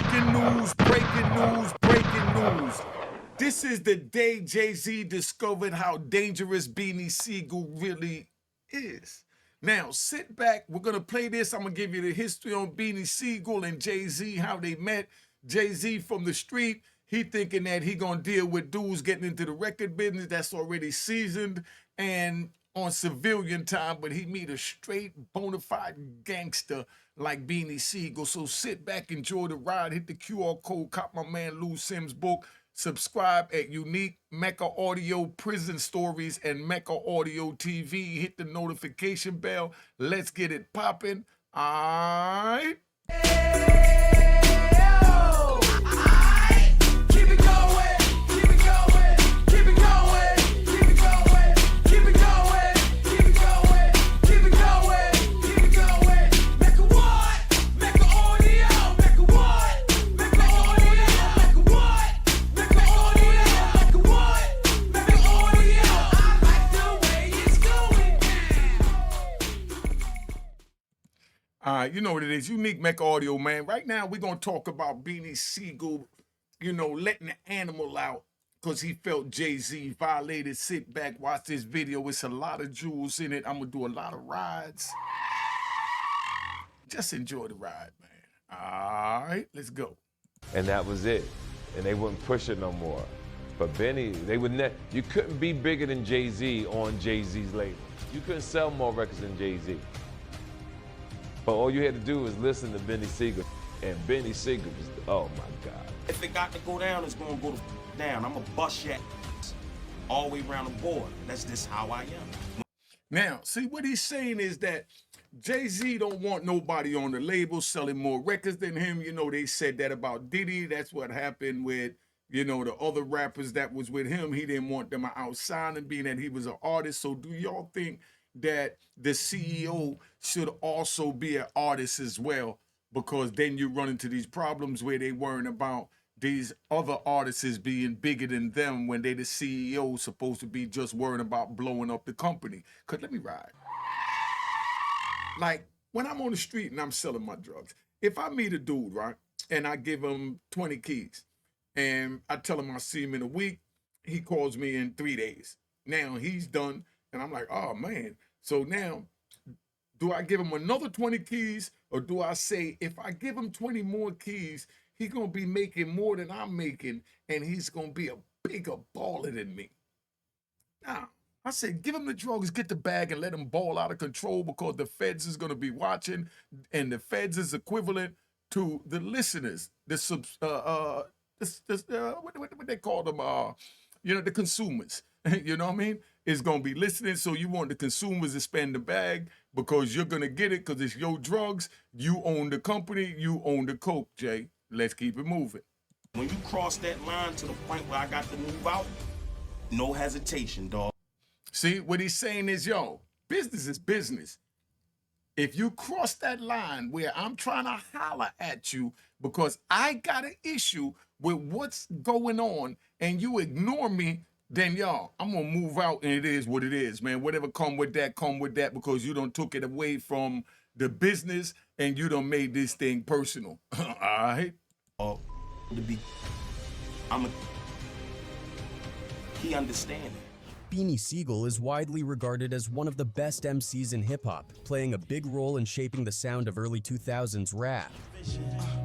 Breaking news, breaking news, breaking news. This is the day Jay-Z discovered how dangerous Beanie Sigel really is. Now, sit back. We're going to play this. I'm going to give you the history on Beanie Sigel and Jay-Z, how they met. Jay-Z from the street. He thinking that he going to deal with dudes getting into the record business that's already seasoned and on civilian time, but he meet a straight bona fide gangster like Beanie Sigel. So sit back, enjoy the ride, hit the QR code, cop my man Lou Sims' book, subscribe at Unique Mecca Audio Prison Stories and Mecca Audio TV. Hit the notification bell. Let's get it popping. All right. You know what it is, Unique Mecca Audio, man. Right now, we're going to talk about Beanie Sigel, letting the animal out because he felt Jay-Z violated. Sit back, watch this video. It's a lot of jewels in it. I'm going to do a lot of rides. Just enjoy the ride, man. All right, let's go. And that was it. And they wouldn't push it no more. But Benny, you couldn't be bigger than Jay-Z on Jay-Z's label. You couldn't sell more records than Jay-Z. But all you had to do was listen to Beanie Sigel. And Beanie Sigel was, oh my God. If it got to go down, it's gonna go down. I'm gonna bust your ass all the way around the board. That's just how I am. Now, see what he's saying is that Jay-Z don't want nobody on the label selling more records than him. They said that about Diddy. That's what happened with, the other rappers that was with him. He didn't want them outside and being that he was an artist. So do y'all think that the CEO should also be an artist as well? Because then you run into these problems where they worrying about these other artists being bigger than them when they the CEO supposed to be just worrying about blowing up the company. Cause let me ride. Like when I'm on the street and I'm selling my drugs, if I meet a dude, right, and I give him 20 keys and I tell him I see him in a week, he calls me in 3 days. Now he's done. And I'm like, oh, man. So now, do I give him another 20 keys? Or do I say, if I give him 20 more keys, he's going to be making more than I'm making, and he's going to be a bigger baller than me? Now, I said, give him the drugs, get the bag, and let him ball out of control because the feds is going to be watching, and the feds is equivalent to the listeners, what they call them, the consumers. You know what I mean? It's going to be listening, so you want the consumers to spend the bag because you're going to get it because it's your drugs. You own the company. You own the coke, Jay. Let's keep it moving. When you cross that line to the point where I got to move out, no hesitation, dog. See, what he's saying is, business is business. If you cross that line where I'm trying to holler at you because I got an issue with what's going on and you ignore me, then I'm gonna move out and it is what it is, man. Whatever come with that because you done took it away from the business and you done made this thing personal. All right? He understands. Beanie Sigel is widely regarded as one of the best MCs in hip-hop, playing a big role in shaping the sound of early 2000s rap.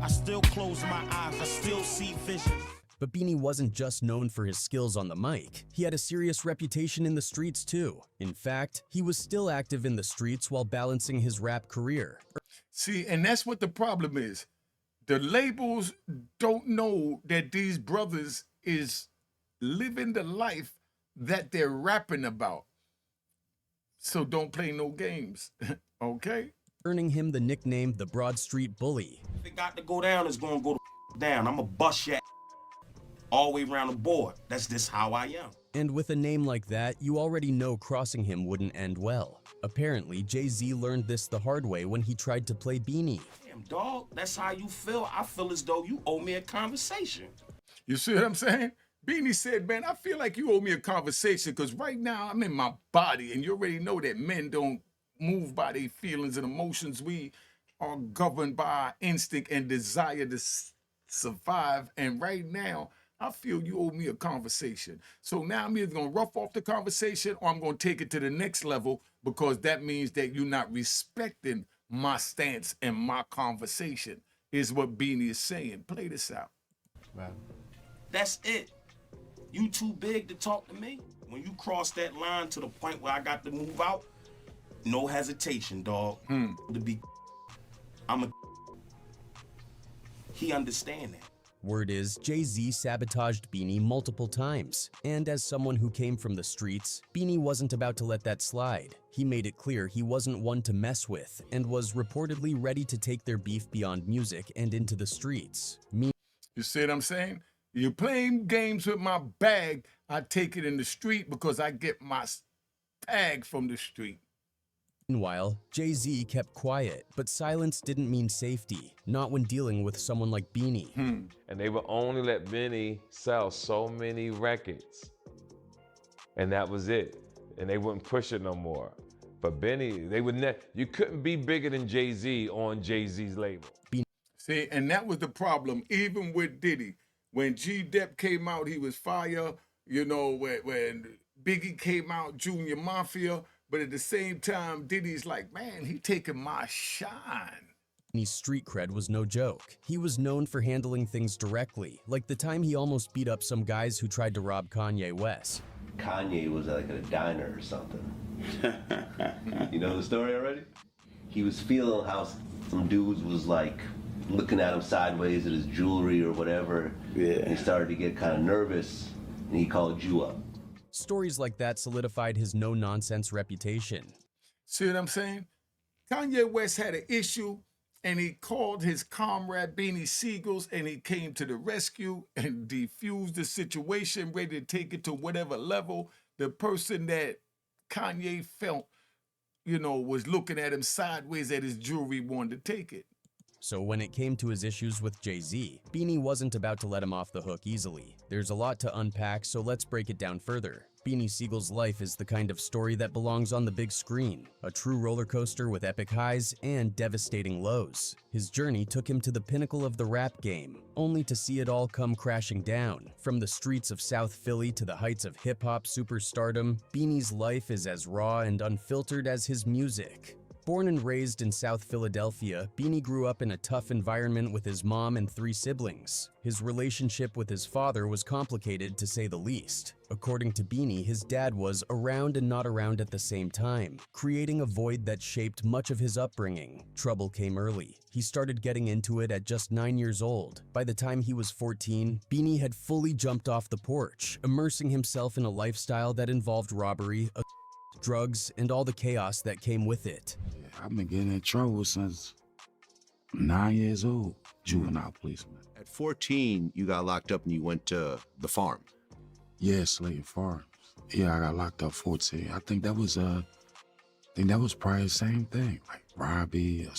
I still close my eyes, I still see vision. But Beanie wasn't just known for his skills on the mic. He had a serious reputation in the streets too. In fact, he was still active in the streets while balancing his rap career. See, and that's what the problem is. The labels don't know that these brothers is living the life that they're rapping about. So don't play no games, okay? Earning him the nickname the Broad Street Bully. If it got to go down, it's gonna go down. I'm gonna bust your ass all the way around the board. That's just how I am. And with a name like that, you already know crossing him wouldn't end well. Apparently, Jay-Z learned this the hard way when he tried to play Beanie. Damn, dog, that's how you feel. I feel as though you owe me a conversation. You see what I'm saying? Beanie said, man, I feel like you owe me a conversation because right now I'm in my body, and you already know that men don't move by their feelings and emotions. We are governed by our instinct and desire to survive. And right now, I feel you owe me a conversation. So now I'm either going to rough off the conversation or I'm going to take it to the next level, because that means that you're not respecting my stance and my conversation, is what Beanie is saying. Play this out. Right. That's it. You too big to talk to me? When you cross that line to the point where I got to move out, no hesitation, dog. To be, he understand that. Word is, Jay-Z sabotaged Beanie multiple times, and as someone who came from the streets, Beanie wasn't about to let that slide. He made it clear he wasn't one to mess with, and was reportedly ready to take their beef beyond music and into the streets. You see what I'm saying? You're playing games with my bag, I take it in the street because I get my tag from the street. Meanwhile, Jay-Z kept quiet, but silence didn't mean safety, not when dealing with someone like Beanie. And they would only let Beanie sell so many records. And that was it. And they wouldn't push it no more. But Beanie, you couldn't be bigger than Jay-Z on Jay-Z's label. See, and that was the problem, even with Diddy. When G-Dep came out, he was fire. You know, when Biggie came out, Junior Mafia. But at the same time, Diddy's like, man, he taking my shine. Beanie's street cred was no joke. He was known for handling things directly, like the time he almost beat up some guys who tried to rob Kanye West. Kanye was like at a diner or something. You know the story already? He was feeling how some dudes was like looking at him sideways at his jewelry or whatever. Yeah. And he started to get kind of nervous, and he called you up. Stories like that solidified his no-nonsense reputation. See what I'm saying? Kanye West had an issue, and he called his comrade Beanie Sigels, and he came to the rescue and defused the situation, ready to take it to whatever level the person that Kanye felt, you know, was looking at him sideways at his jewelry wanted to take it. So when it came to his issues with Jay-Z, Beanie wasn't about to let him off the hook easily. There's a lot to unpack, so let's break it down further. Beanie Sigel's life is the kind of story that belongs on the big screen, a true roller coaster with epic highs and devastating lows. His journey took him to the pinnacle of the rap game, only to see it all come crashing down. From the streets of South Philly to the heights of hip-hop superstardom, Beanie's life is as raw and unfiltered as his music. Born and raised in South Philadelphia, Beanie grew up in a tough environment with his mom and 3 siblings. His relationship with his father was complicated, to say the least. According to Beanie, his dad was around and not around at the same time, creating a void that shaped much of his upbringing. Trouble came early. He started getting into it at just 9 years old. By the time he was 14, Beanie had fully jumped off the porch, immersing himself in a lifestyle that involved robbery, drugs, and all the chaos that came with it. Yeah, I've been getting in trouble since 9 years old, juvenile policeman. At 14, you got locked up and you went to the farm. Yeah, Slayton Farms. Yeah, I got locked up 14. I think that was probably the same thing, like Robbie.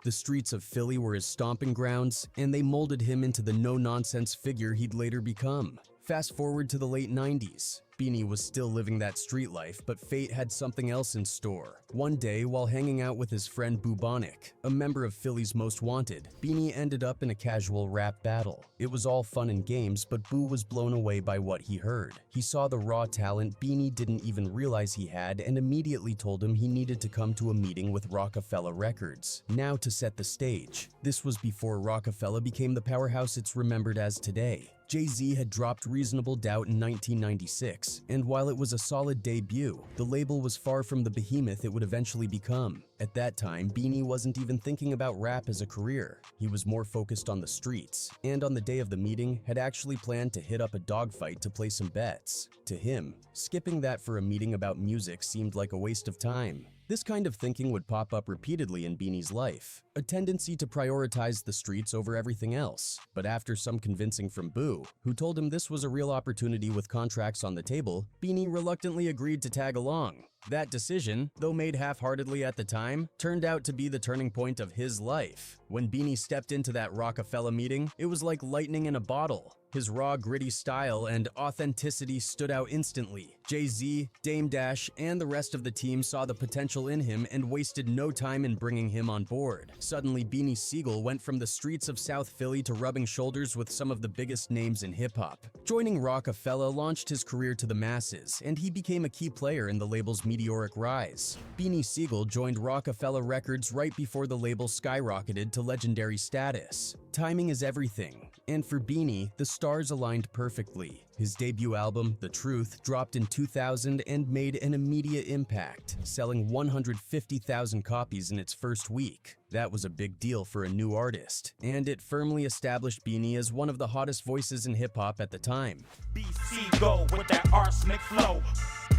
The streets of Philly were his stomping grounds, and they molded him into the no-nonsense figure he'd later become. Fast forward to the late 90s. Beanie was still living that street life, but fate had something else in store. One day, while hanging out with his friend Bubonic, a member of Philly's Most Wanted, Beanie ended up in a casual rap battle. It was all fun and games, but Boo was blown away by what he heard. He saw the raw talent Beanie didn't even realize he had and immediately told him he needed to come to a meeting with Roc-A-Fella Records. Now to set the stage. This was before Roc-A-Fella became the powerhouse it's remembered as today. Jay-Z had dropped Reasonable Doubt in 1996, and while it was a solid debut, the label was far from the behemoth it would eventually become. At that time, Beanie wasn't even thinking about rap as a career. He was more focused on the streets, and on the day of the meeting, had actually planned to hit up a dogfight to play some bets. To him, skipping that for a meeting about music seemed like a waste of time. This kind of thinking would pop up repeatedly in Beanie's life, a tendency to prioritize the streets over everything else. But after some convincing from Boo, who told him this was a real opportunity with contracts on the table, Beanie reluctantly agreed to tag along. That decision, though made half-heartedly at the time, turned out to be the turning point of his life. When Beanie stepped into that Roc-A-Fella meeting, it was like lightning in a bottle. His raw, gritty style and authenticity stood out instantly. Jay-Z, Dame Dash, and the rest of the team saw the potential in him and wasted no time in bringing him on board. Suddenly, Beanie Sigel went from the streets of South Philly to rubbing shoulders with some of the biggest names in hip-hop. Joining Roc-A-Fella launched his career to the masses, and he became a key player in the label's meteoric rise. Beanie Sigel joined Roc-A-Fella Records right before the label skyrocketed to legendary status. Timing is everything, and for Beanie, the stars aligned perfectly. His debut album, The Truth, dropped in 2000 and made an immediate impact, selling 150,000 copies in its first week. That was a big deal for a new artist, and it firmly established Beanie as one of the hottest voices in hip-hop at the time. BC go with that arsenic flow.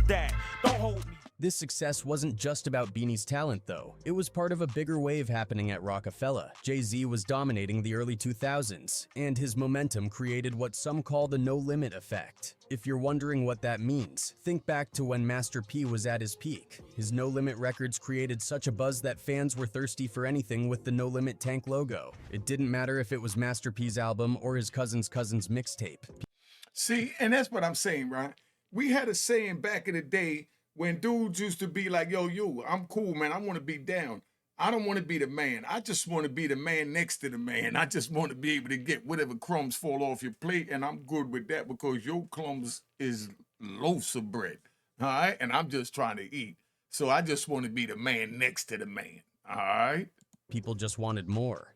That don't hold me. This success wasn't just about Beanie's talent, though. It was part of a bigger wave happening at Roc-A-Fella. Jay-Z was dominating the early 2000s, and his momentum created what some call the no-limit effect. If you're wondering what that means, think back to when Master P was at his peak. His No Limit records created such a buzz that fans were thirsty for anything with the No Limit tank logo. It didn't matter if it was Master P's album or his cousin's mixtape. See, and that's what I'm saying, right? We had a saying back in the day when dudes used to be like, yo, I'm cool, man. I want to be down. I don't want to be the man. I just want to be the man next to the man. I just want to be able to get whatever crumbs fall off your plate, and I'm good with that because your crumbs is loaves of bread, all right? And I'm just trying to eat. So I just want to be the man next to the man, all right? People just wanted more.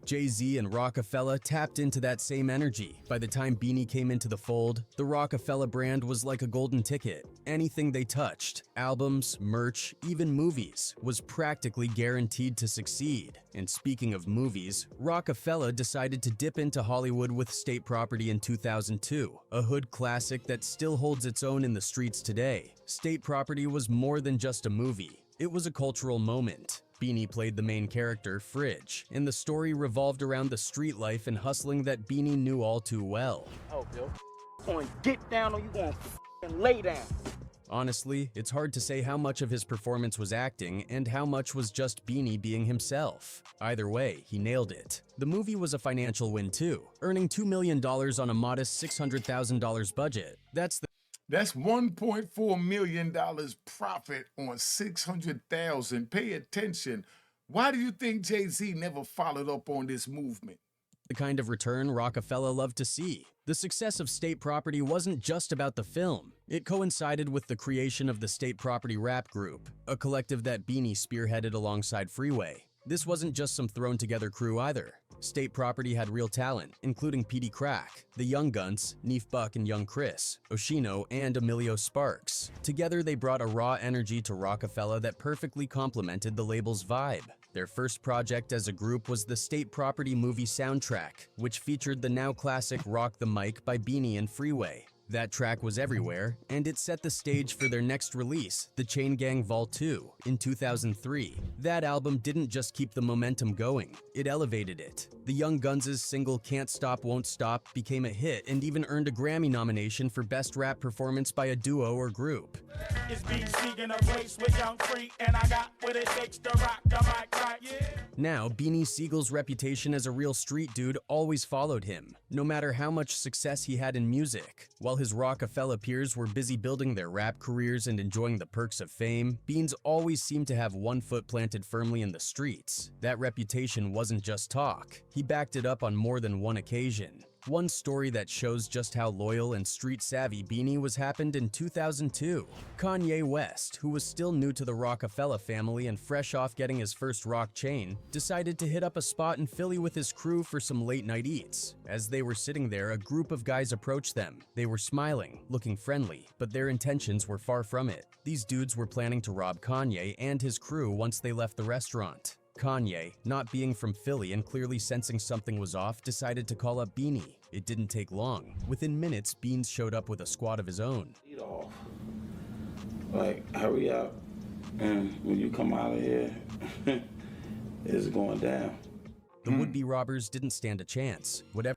Jay-Z and Roc-A-Fella tapped into that same energy. By the time Beanie came into the fold, the Roc-A-Fella brand was like a golden ticket. Anything they touched, albums, merch, even movies, was practically guaranteed to succeed. And speaking of movies, Roc-A-Fella decided to dip into Hollywood with State Property in 2002, a hood classic that still holds its own in the streets today. State Property was more than just a movie. It was a cultural moment. Beanie played the main character, Fridge, and the story revolved around the street life and hustling that Beanie knew all too well. Oh, Bill. Going to get down or you going to lay down. Honestly, it's hard to say how much of his performance was acting and how much was just Beanie being himself. Either way, he nailed it. The movie was a financial win too, earning $2 million on a modest $600,000 budget. That's $1.4 million profit on $600,000. Pay attention. Why do you think Jay-Z never followed up on this movement? the kind of return Roc-A-Fella loved to see. The success of State Property wasn't just about the film. It coincided with the creation of the State Property Rap Group, a collective that Beanie spearheaded alongside Freeway. This wasn't just some thrown-together crew either. State Property had real talent, including Petey Crack, the Young Guns, Neef Buck and Young Chris, Oshino, and Emilio Sparks. Together, they brought a raw energy to Roc-A-Fella that perfectly complemented the label's vibe. Their first project as a group was the State Property movie soundtrack, which featured the now classic Rock the Mic by Beanie and Freeway. That track was everywhere, and it set the stage for their next release, The Chain Gang Vol. 2, in 2003. That album didn't just keep the momentum going, it elevated it. The Young Guns' single Can't Stop Won't Stop became a hit and even earned a Grammy nomination for Best Rap Performance by a Duo or Group. It's Beanie Sigel in a race with Young Free, and I got what it takes to rock the mic right, yeah. Now, Beanie Sigel's reputation as a real street dude always followed him, no matter how much success he had in music. While his Roc-A-Fella peers were busy building their rap careers and enjoying the perks of fame, Beans always seemed to have one foot planted firmly in the streets. That reputation wasn't just talk. He backed it up on more than one occasion. One story that shows just how loyal and street-savvy Beanie was happened in 2002. Kanye West, who was still new to the Roc-A-Fella family and fresh off getting his first rock chain, decided to hit up a spot in Philly with his crew for some late-night eats. As they were sitting there, a group of guys approached them. They were smiling, looking friendly, but their intentions were far from it. These dudes were planning to rob Kanye and his crew once they left the restaurant. Kanye, not being from Philly and clearly sensing something was off, decided to call up Beanie. It didn't take long. Within minutes, Beans showed up with a squad of his own. Lead off. Like, hurry up. And when you come out of here, it's going down. The would-be robbers didn't stand a chance. Whatever.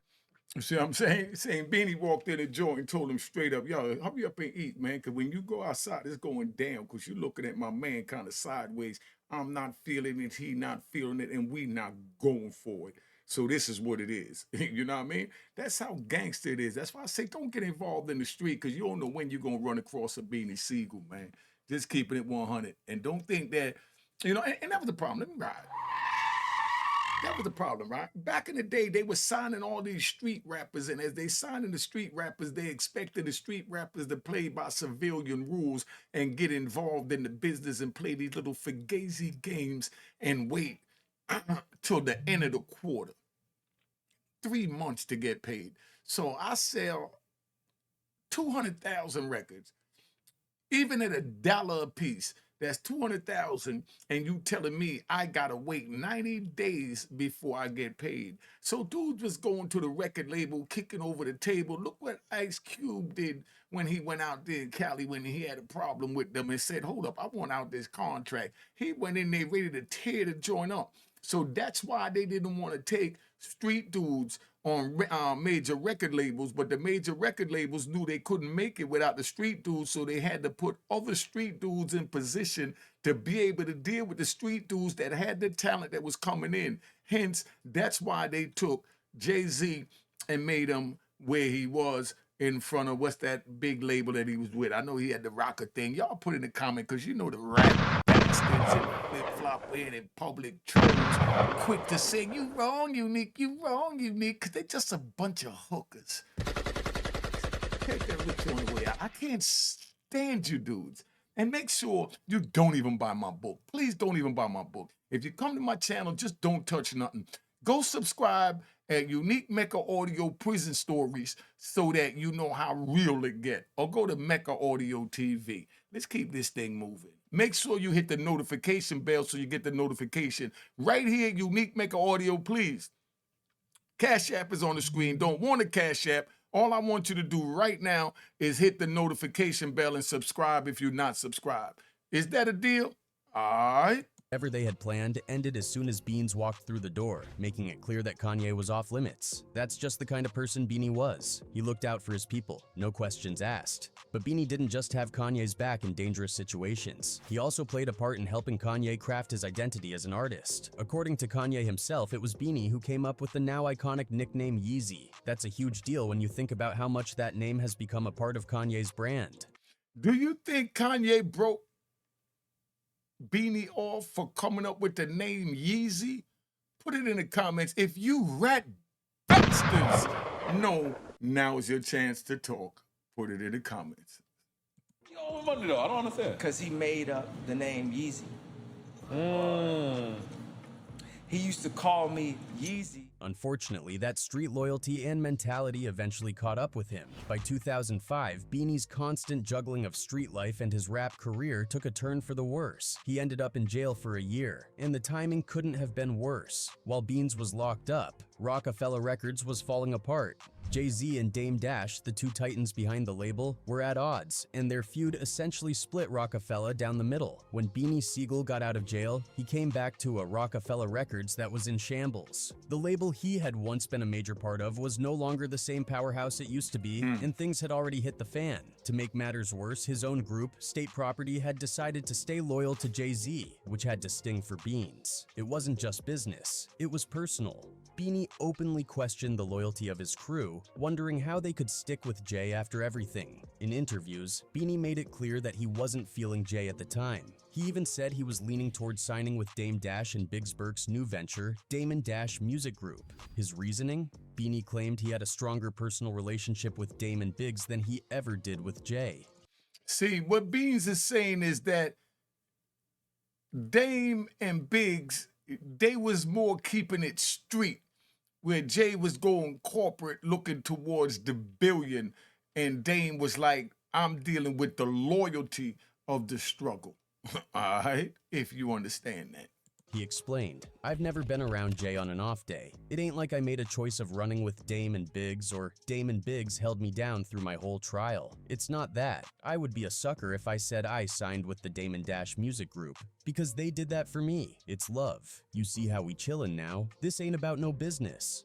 You see what I'm saying? Saying Beanie walked in the joint and told him straight up, yo, hurry up and eat, man, because when you go outside, it's going down because you're looking at my man kind of sideways. I'm not feeling it, he not feeling it, and we not going for it. So this is what it is. You know what I mean? That's how gangster it is. That's why I say don't get involved in the street because you don't know when you're going to run across a Beanie Siegel, man. Just keeping it 100. And don't think that, and that was the problem. Let me ride. That was the problem, right? Back in the day, they were signing all these street rappers, and as they signing the street rappers, they expected the street rappers to play by civilian rules and get involved in the business and play these little fugazi games and wait till the end of the quarter. 3 months to get paid. So I sell 200,000 records, even at $1 a piece. That's 200,000, and you telling me I gotta wait 90 days before I get paid. So dudes was going to the record label, kicking over the table. Look what Ice Cube did when he went out there in Cali when he had a problem with them and said, hold up, I want out this contract. He went in there ready to tear the joint up. So that's why they didn't want to take street dudes on major record labels, but the major record labels knew they couldn't make it without the street dudes, so they had to put other street dudes in position to be able to deal with the street dudes that had the talent that was coming in. Hence, that's why they took Jay-Z and made him where he was in front of what's that big label that he was with. I know he had the Roc-A thing. Y'all put in the comment because you know the rap bastards and flip-flop in and public trolls quick to say, you wrong, Unique, because they just a bunch of hookers. Take that look on the way out. I can't stand you dudes. And make sure you don't even buy my book. Please don't even buy my book. If you come to my channel, just don't touch nothing. Go subscribe at Unique Mecca Audio Prison Stories so that you know how real it get. Or go to Mecca Audio TV. Let's keep this thing moving. Make sure you hit the notification bell so you get the notification. Right here, Unique Mecca Audio, please. Cash App is on the screen. Don't want a Cash App. All I want you to do right now is hit the notification bell and subscribe if you're not subscribed. Is that a deal? All right. Whatever they had planned ended as soon as Beans walked through the door, making it clear that Kanye was off limits. That's just the kind of person Beanie was. He looked out for his people, no questions asked. But Beanie didn't just have Kanye's back in dangerous situations. He also played a part in helping Kanye craft his identity as an artist. According to Kanye himself, it was Beanie who came up with the now iconic nickname Yeezy. That's a huge deal when you think about how much that name has become a part of Kanye's brand. Do you think Kanye broke Beanie off for coming up with the name Yeezy? Put it in the comments. If you rat bastards know, now is your chance to talk. Put it in the comments. You know what money though? I don't understand. Because he made up the name Yeezy. He used to call me Yeezy. Unfortunately, that street loyalty and mentality eventually caught up with him. By 2005, Beanie's constant juggling of street life and his rap career took a turn for the worse. He ended up in jail for a year, and the timing couldn't have been worse. While Beans was locked up, Roc-A-Fella Records was falling apart. Jay-Z and Dame Dash, the two titans behind the label, were at odds, and their feud essentially split Roc-A-Fella down the middle. When Beanie Sigel got out of jail, he came back to a Roc-A-Fella Records that was in shambles. The label he had once been a major part of was no longer the same powerhouse it used to be, and things had already hit the fan. To make matters worse, his own group, State Property, had decided to stay loyal to Jay-Z, which had to sting for Beans. It wasn't just business, it was personal. Beanie openly questioned the loyalty of his crew, wondering how they could stick with Jay after everything. In interviews, Beanie made it clear that he wasn't feeling Jay at the time. He even said he was leaning towards signing with Dame Dash and Biggs Burke's new venture, Damon Dash Music Group. His reasoning? Beanie claimed he had a stronger personal relationship with Dame and Biggs than he ever did with Jay. See, what Beans is saying is that Dame and Biggs, they was more keeping it street, where Jay was going corporate looking towards the billion, and Dame was like, I'm dealing with the loyalty of the struggle. All right, if you understand that. He explained, I've never been around Jay on an off day. It ain't like I made a choice of running with Dame and Biggs, or Dame and Biggs held me down through my whole trial. It's not that. I would be a sucker if I said I signed with the Damon Dash Music Group, because they did that for me. It's love. You see how we chillin' now? This ain't about no business.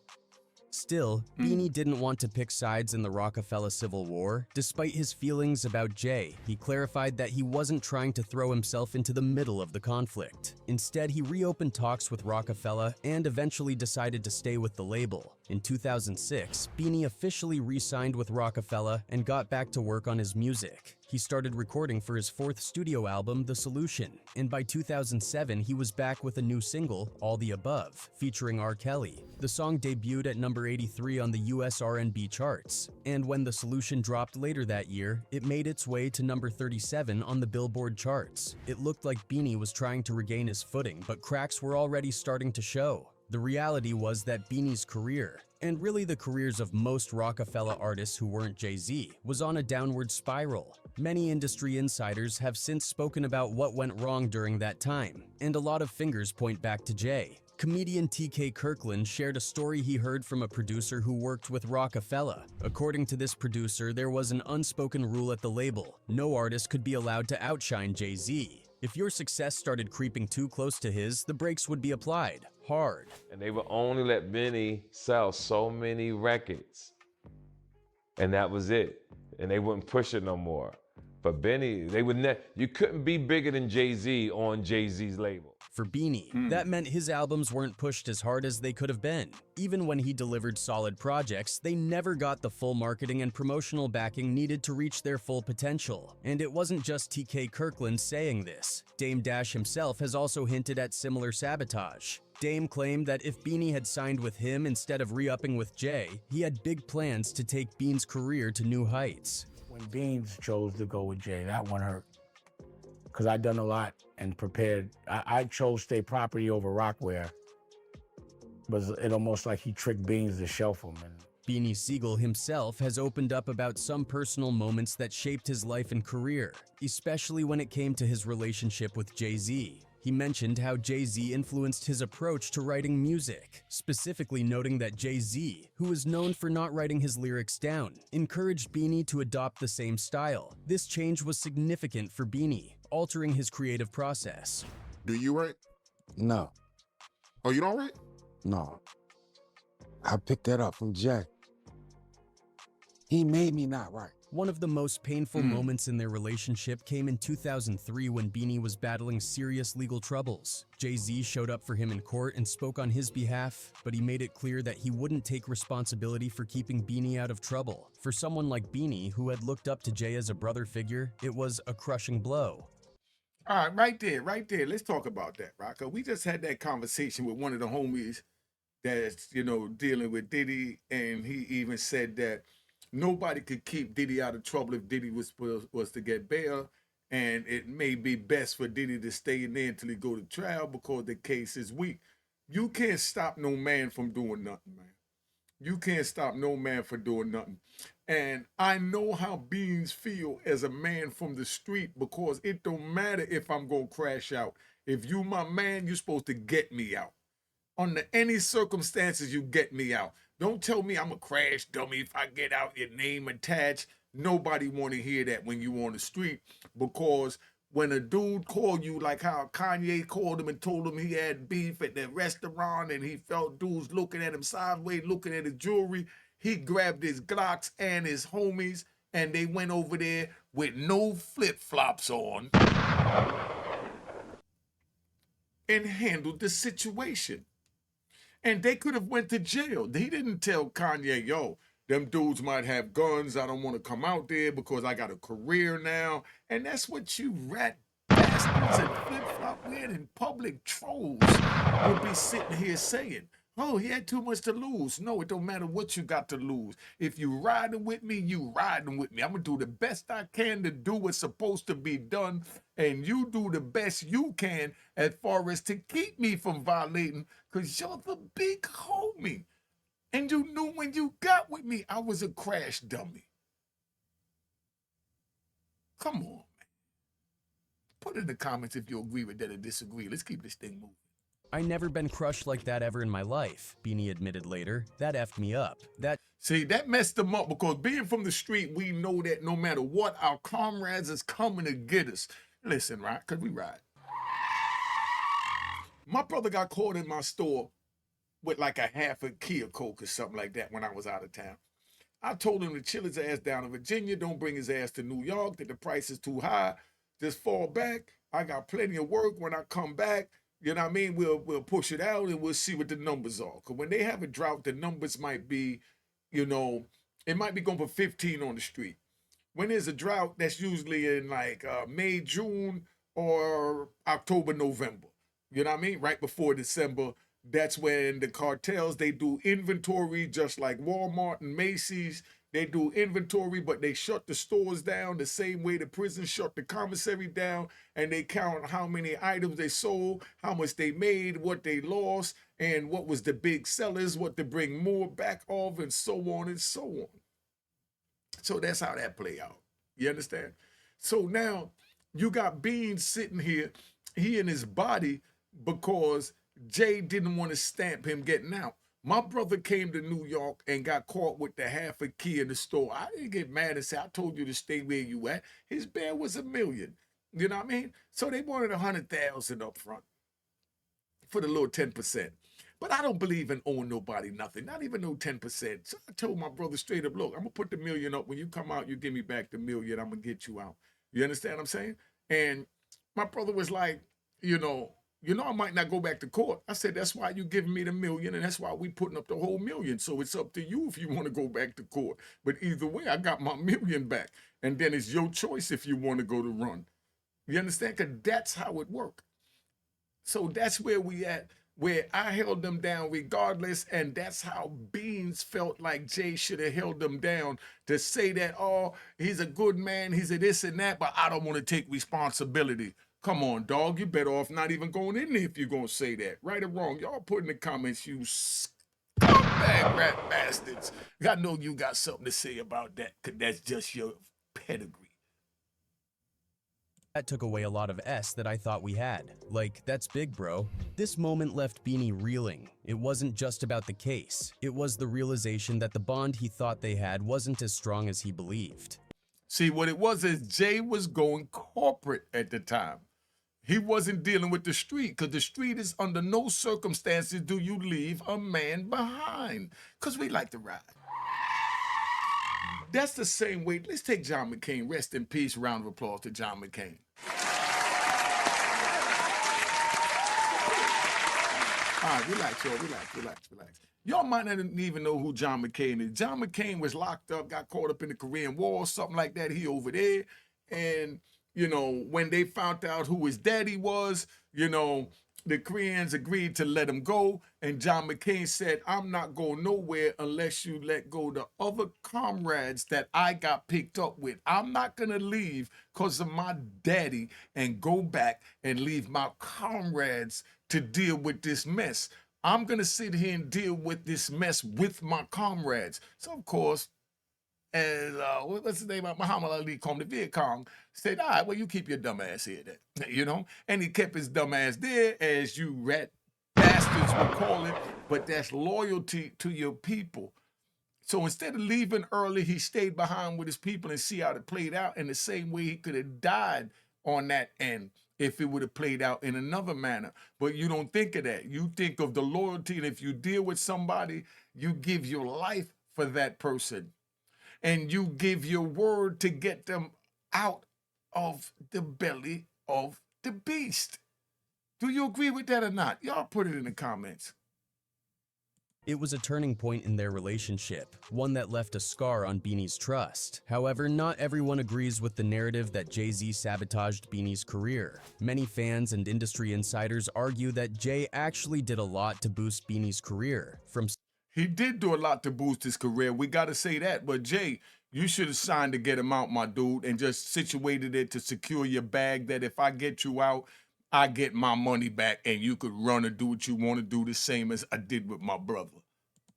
Still, Beanie didn't want to pick sides in the Roc-A-Fella Civil War. Despite his feelings about Jay, he clarified that he wasn't trying to throw himself into the middle of the conflict. Instead, he reopened talks with Roc-A-Fella and eventually decided to stay with the label. In 2006, Beanie officially re-signed with Roc-A-Fella and got back to work on his music. He started recording for his fourth studio album, The Solution, and by 2007 he was back with a new single, All the Above, featuring R. Kelly. The song debuted at number 83 on the US R&B charts, and when The Solution dropped later that year, it made its way to number 37 on the Billboard charts. It looked like Beanie was trying to regain his footing, but cracks were already starting to show. The reality was that Beanie's career, and really the careers of most Roc-A-Fella artists who weren't Jay-Z, was on a downward spiral. Many industry insiders have since spoken about what went wrong during that time, and a lot of fingers point back to Jay. Comedian TK Kirkland shared a story he heard from a producer who worked with Roc-A-Fella. According to this producer, there was an unspoken rule at the label: no artist could be allowed to outshine Jay-Z. If your success started creeping too close to his, the brakes would be applied, hard. And they would only let Benny sell so many records. And that was it. And they wouldn't push it no more. But Benny, you couldn't be bigger than Jay-Z on Jay-Z's label. For Beanie, that meant his albums weren't pushed as hard as they could have been. Even when he delivered solid projects, they never got the full marketing and promotional backing needed to reach their full potential. And it wasn't just TK Kirkland saying this. Dame Dash himself has also hinted at similar sabotage. Dame claimed that if Beanie had signed with him instead of re-upping with Jay, he had big plans to take Bean's career to new heights. When Beans chose to go with Jay, that one hurt. Because I'd done a lot and prepared. I chose Stay Property over Rockware. But it almost like he tricked Beans to shelf him. And Beanie Sigel himself has opened up about some personal moments that shaped his life and career, especially when it came to his relationship with Jay-Z. He mentioned how Jay-Z influenced his approach to writing music, specifically noting that Jay-Z, who is known for not writing his lyrics down, encouraged Beanie to adopt the same style. This change was significant for Beanie, altering his creative process. Do you write? No. Oh, you don't write? No. I picked that up from Jay. He made me not write. One of the most painful moments in their relationship came in 2003 when Beanie was battling serious legal troubles. Jay-Z showed up for him in court and spoke on his behalf, but he made it clear that he wouldn't take responsibility for keeping Beanie out of trouble. For someone like Beanie, who had looked up to Jay as a brother figure, it was a crushing blow. All right, right there. Let's talk about that, right? 'Cause we just had that conversation with one of the homies that's, dealing with Diddy, and he even said that nobody could keep Diddy out of trouble if Diddy was to get bail, and it may be best for Diddy to stay in there until he go to trial because the case is weak. You can't stop no man from doing nothing, man. You can't stop no man from doing nothing. And I know how Beans feel as a man from the street, because it don't matter if I'm gonna crash out. If you my man, you're supposed to get me out. Under any circumstances, you get me out. Don't tell me I'm a crash dummy if I get out, your name attached. Nobody want to hear that when you on the street, because when a dude called you, like how Kanye called him and told him he had beef at the restaurant and he felt dudes looking at him sideways, looking at his jewelry, he grabbed his Glocks and his homies and they went over there with no flip-flops on and handled the situation. And they could have went to jail. He didn't tell Kanye, yo, them dudes might have guns. I don't want to come out there because I got a career now. And that's what you rat bastards and flip-flop wearing in public trolls would be sitting here saying. Oh, he had too much to lose. No, it don't matter what you got to lose. If you riding with me, you riding with me. I'm going to do the best I can to do what's supposed to be done. And you do the best you can as far as to keep me from violating, because you're the big homie. And you knew when you got with me, I was a crash dummy. Come on, man. Put in the comments if you agree with that or disagree. Let's keep this thing moving. I never been crushed like that ever in my life, Beanie admitted later. That effed me up. See, that messed him up, because being from the street, we know that no matter what, our comrades is coming to get us. Listen, right? Because we ride. My brother got caught in my store with like a half a key of coke or something like that when I was out of town. I told him to chill his ass down in Virginia, don't bring his ass to New York, that the price is too high. Just fall back. I got plenty of work. When I come back, you know what I mean? We'll push it out and we'll see what the numbers are. Because when they have a drought, the numbers might be, you know, it might be going for 15 on the street. When there's a drought, that's usually in like May, June, or October, November. You know what I mean? Right before December. That's when the cartels, they do inventory just like Walmart and Macy's. They do inventory, but they shut the stores down the same way the prison shut the commissary down, and they count how many items they sold, how much they made, what they lost, and what was the big sellers, what to bring more back of, and so on and so on. So that's how that play out. You understand? So now you got Beans sitting here, he in his body, because Jay didn't want to stamp him getting out. My brother came to New York and got caught with the half a key in the store. I didn't get mad and say, I told you to stay where you at. His bail was $1 million. You know what I mean? So they wanted 100,000 up front for the little 10%. But I don't believe in owing nobody nothing, not even no 10%. So I told my brother straight up, look, I'm gonna put the $1 million up. When you come out, you give me back the $1 million, I'm gonna get you out. You understand what I'm saying? And my brother was like, you know, I might not go back to court. I said, that's why you giving me the $1 million, and that's why we putting up the whole $1 million. So it's up to you if you want to go back to court. But either way, I got my $1 million back. And then it's your choice if you want to go to run. You understand? Because that's how it works. So that's where we at, where I held them down regardless, and that's how Beans felt like Jay should have held them down, to say that, oh, he's a good man, he's a this and that, but I don't want to take responsibility. Come on, dog, you better off not even going in there if you're going to say that. Right or wrong, y'all put in the comments, you scumbag rat bastards. I know you got something to say about that, because that's just your pedigree. That took away a lot of S that I thought we had. Like, that's big, bro. This moment left Beanie reeling. It wasn't just about the case. It was the realization that the bond he thought they had wasn't as strong as he believed. See, what it was is Jay was going corporate at the time. He wasn't dealing with the street, because the street is under no circumstances do you leave a man behind, because we like to ride. That's the same way. Let's take John McCain. Rest in peace. Round of applause to John McCain. All right, relax, y'all. Relax. Y'all might not even know who John McCain is. John McCain was locked up, got caught up in the Korean War, something like that. He over there. And, you know, when they found out who his daddy was, you know, the Koreans agreed to let him go. And John McCain said, I'm not going nowhere unless you let go the other comrades that I got picked up with. I'm not going to leave because of my daddy and go back and leave my comrades to deal with this mess. I'm going to sit here and deal with this mess with my comrades. So, of course, as what's his name? Muhammad Ali called the Viet Cong, said, all right, well, you keep your dumb ass here then, you know? And he kept his dumb ass there, as you rat bastards would call it, but that's loyalty to your people. So instead of leaving early, he stayed behind with his people and see how it played out, in the same way he could have died on that end if it would have played out in another manner. But you don't think of that. You think of the loyalty, and if you deal with somebody, you give your life for that person. And you give your word to get them out of the belly of the beast. Do you agree with that or not? Y'all put it in the comments. It was a turning point in their relationship, one that left a scar on Beanie's trust. However, not everyone agrees with the narrative that Jay-Z sabotaged Beanie's career. Many fans and industry insiders argue that Jay actually did a lot to boost Beanie's career. He did do a lot to boost his career. We got to say that. But Jay, you should have signed to get him out, my dude, and just situated it to secure your bag, that if I get you out, I get my money back and you could run and do what you want to do, the same as I did with my brother.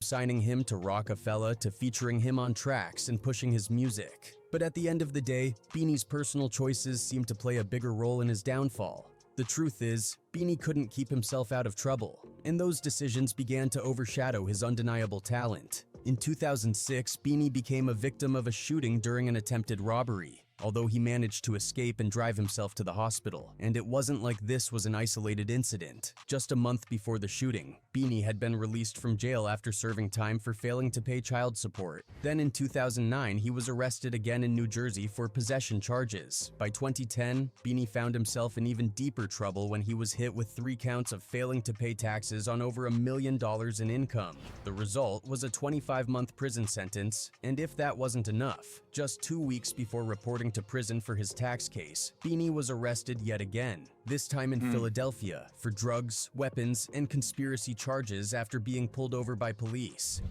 Signing him to Roc-A-Fella, to featuring him on tracks and pushing his music. But at the end of the day, Beanie's personal choices seemed to play a bigger role in his downfall. The truth is, Beanie couldn't keep himself out of trouble, and those decisions began to overshadow his undeniable talent. In 2006, Beanie became a victim of a shooting during an attempted robbery, although he managed to escape and drive himself to the hospital. And it wasn't like this was an isolated incident. Just a month before the shooting, Beanie had been released from jail after serving time for failing to pay child support. Then in 2009, he was arrested again in New Jersey for possession charges. By 2010, Beanie found himself in even deeper trouble when he was hit with 3 counts of failing to pay taxes on over $1 million in income. The result was a 25-month prison sentence, and if that wasn't enough, just 2 weeks before reporting to prison for his tax case, Beanie was arrested yet again, this time in Philadelphia, for drugs, weapons, and conspiracy charges after being pulled over by police.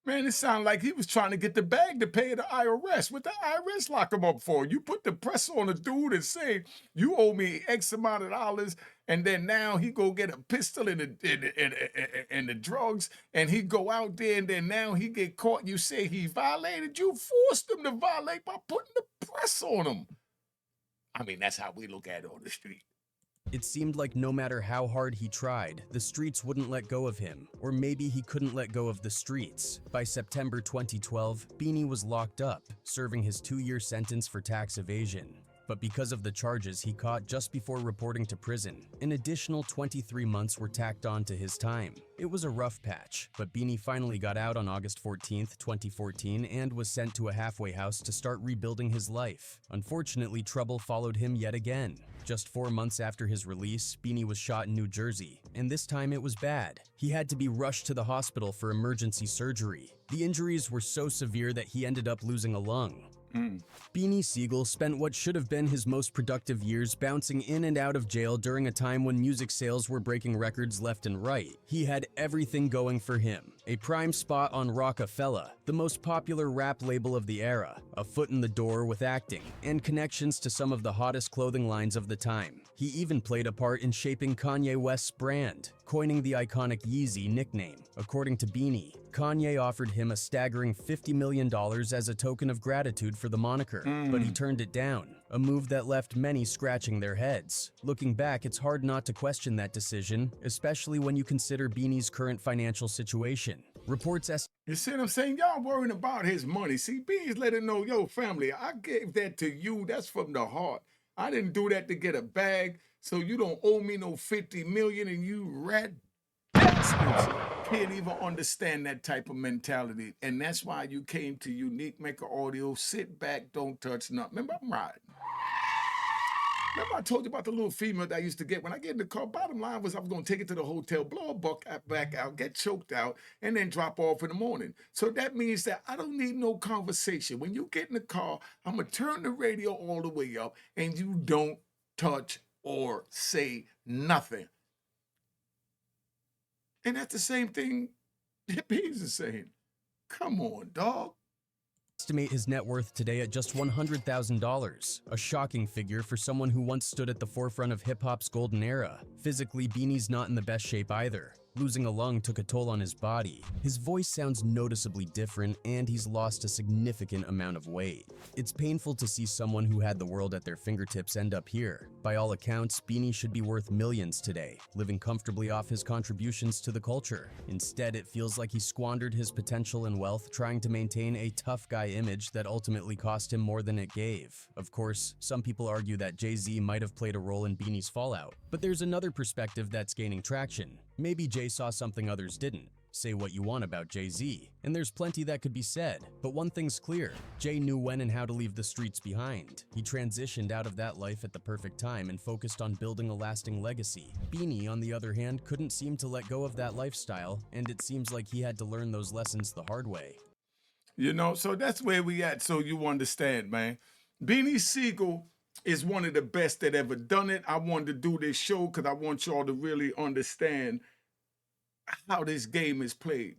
Man, it sounded like he was trying to get the bag to pay the IRS. What the IRS lock him up for? You put the press on a dude and say, you owe me X amount of dollars, and then now he go get a pistol and the drugs, and he go out there, and then now he get caught. You say he violated. You forced him to violate by putting the press on him. I mean, that's how we look at it on the street. It seemed like no matter how hard he tried, the streets wouldn't let go of him, or maybe he couldn't let go of the streets. By September 2012, Beanie was locked up, serving his 2-year sentence for tax evasion. But because of the charges he caught just before reporting to prison, an additional 23 months were tacked on to his time. It was a rough patch, but Beanie finally got out on August 14, 2014, and was sent to a halfway house to start rebuilding his life. Unfortunately, trouble followed him yet again. Just 4 months after his release, Beanie was shot in New Jersey, and this time it was bad. He had to be rushed to the hospital for emergency surgery. The injuries were so severe that he ended up losing a lung. Beanie Sigel spent what should have been his most productive years bouncing in and out of jail during a time when music sales were breaking records left and right. He had everything going for him. A prime spot on Roc-A-Fella, the most popular rap label of the era, a foot in the door with acting, and connections to some of the hottest clothing lines of the time. He even played a part in shaping Kanye West's brand, coining the iconic Yeezy nickname. According to Beanie, Kanye offered him a staggering $50 million as a token of gratitude for the moniker, but he turned it down, a move that left many scratching their heads. Looking back, it's hard not to question that decision, especially when you consider Beanie's current financial situation. Reports You see what I'm saying? Y'all worrying about his money. See, Beans let him know, yo, family, I gave that to you. That's from the heart. I didn't do that to get a bag, so you don't owe me no 50 million, and you rat bastards can't even understand that type of mentality. And that's why you came to Unique Mecca Audio. Sit back, don't touch nothing. Remember, I'm riding. Remember I told you about the little female that I used to get when I get in the car? Bottom line was I was going to take it to the hotel, blow a buck back out, get choked out, and then drop off in the morning. So that means that I don't need no conversation. When you get in the car, I'm going to turn the radio all the way up, and you don't touch or say nothing. And that's the same thing Beans is saying. Come on, dog. Estimate his net worth today at just $100,000, a shocking figure for someone who once stood at the forefront of hip-hop's golden era. Physically, Beanie's not in the best shape either. Losing a lung took a toll on his body. His voice sounds noticeably different, and he's lost a significant amount of weight. It's painful to see someone who had the world at their fingertips end up here. By all accounts, Beanie should be worth millions today, living comfortably off his contributions to the culture. Instead, it feels like he squandered his potential and wealth trying to maintain a tough guy image that ultimately cost him more than it gave. Of course, some people argue that Jay-Z might have played a role in Beanie's fallout, but there's another perspective that's gaining traction. Maybe Jay saw something others didn't. Say what you want about Jay-Z, and there's plenty that could be said. But one thing's clear, Jay knew when and how to leave the streets behind. He transitioned out of that life at the perfect time and focused on building a lasting legacy. Beanie, on the other hand, couldn't seem to let go of that lifestyle, and it seems like he had to learn those lessons the hard way. You know, so that's where we at, so you understand, man. Beanie Sigel is one of the best that ever done it. I wanted to do this show because I want y'all to really understand how this game is played.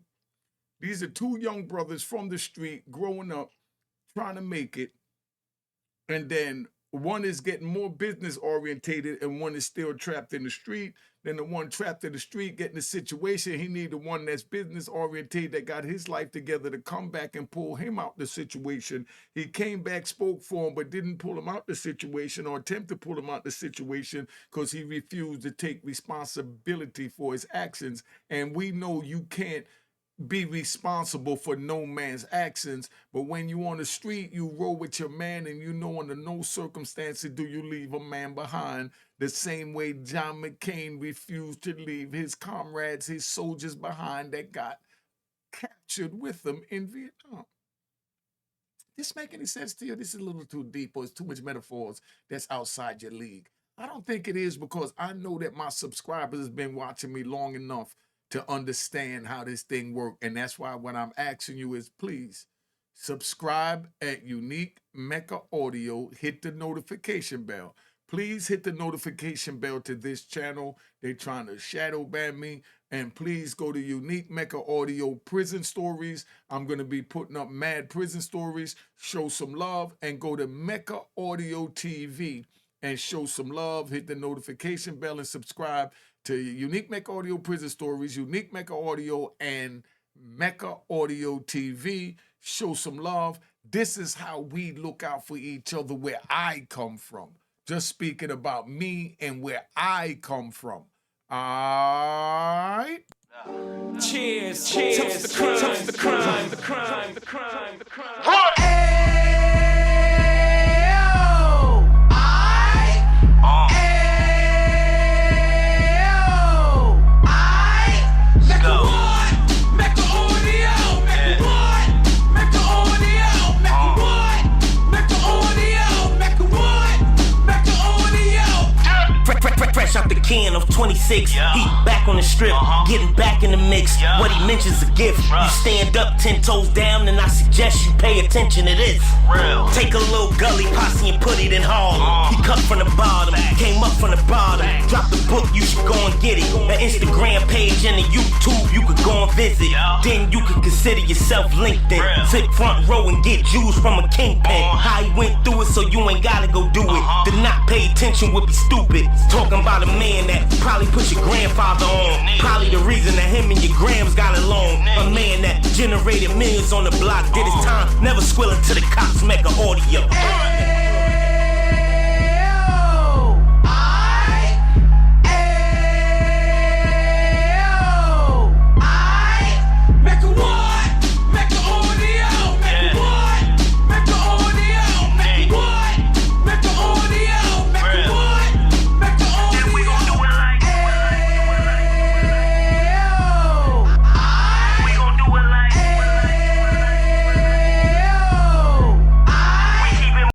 These are two young brothers from the street growing up, trying to make it. And then one is getting more business orientated and one is still trapped in the street. Then the one trapped in the street getting a situation. He need the one that's business orientated that got his life together to come back and pull him out the situation. He came back, spoke for him, but didn't pull him out the situation or attempt to pull him out the situation because he refused to take responsibility for his actions. And we know you can't be responsible for no man's actions. But when you on the street, you roll with your man, and you know under no circumstances do you leave a man behind. The same way John McCain refused to leave his comrades, his soldiers behind that got captured with them in Vietnam. This make any sense to you? This is a little too deep, or it's too much metaphors that's outside your league. I don't think it is, because I know that my subscribers has been watching me long enough to understand how this thing works. And that's why what I'm asking you is, please subscribe at Unique Mecca Audio. Hit the notification bell. Please hit the notification bell to this channel. They're trying to shadow ban me. And please go to Unique Mecca Audio Prison Stories. I'm going to be putting up mad prison stories. Show some love. And go to Mecca Audio TV and show some love. Hit the notification bell and subscribe to Unique Mecca Audio Prison Stories, Unique Mecca Audio, and Mecca Audio TV. Show some love. This is how we look out for each other where I come from. Just speaking about me and where I come from. All right? Cheers, cheers, toast the crime, toast the crime, the crime, the crime, the crime. Fresh out the can of 26, he back on the strip, getting back in the mix. What he mentions a gift. You stand up 10 toes down, and I suggest you pay attention to this. Take a little gully posse and put it in Harlem. He cut from the bottom, came up from the bottom. Drop the book, you should go and get it. The Instagram page and the YouTube, you could go and visit. Then you could consider yourself LinkedIn. Sit front row and get Jews from a kingpin. How he went through it, so you ain't gotta go do it. To not pay attention would be stupid. Talking about a man that probably put your grandfather on. Probably the reason that him and your grams got along. A man that generated millions on the block, did his time, never squilling to the cops. Mecca Audio.